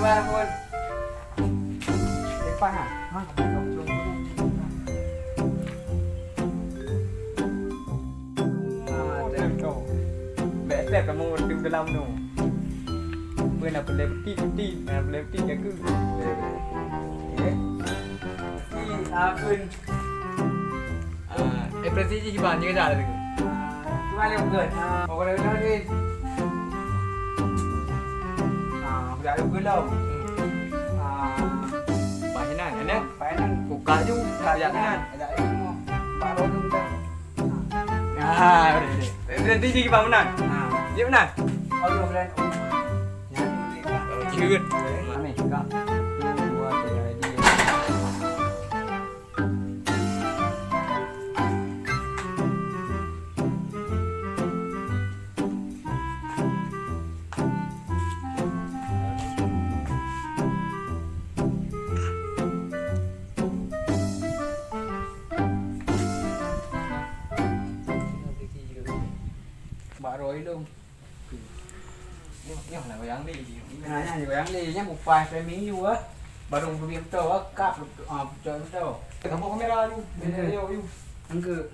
gimana pun? Lepas ah. Ha, Best kamu di dalam tu. Pernah boleh peti, boleh peti jaga. Okey. Akun. Presisi gimana juga dah tu. Cuma le bukan. Orang lain ni. Dah ada gelau. Pahinan kan? Pahinan Buka je ada kan. Ada ilmu. Baru tu kan. Nanti dia gimana menang? Dia menang? Oh, dia bulan. Tiga kan? Mana? Kak. 2, 3, dia. Mbak Roy luôn. Ini lah bayang ni. Nanya ni bayang ni nya bukan framing you ah. Baru belum tahu ah kap betul betul. Kamu kamera tu. Yo. Enggak.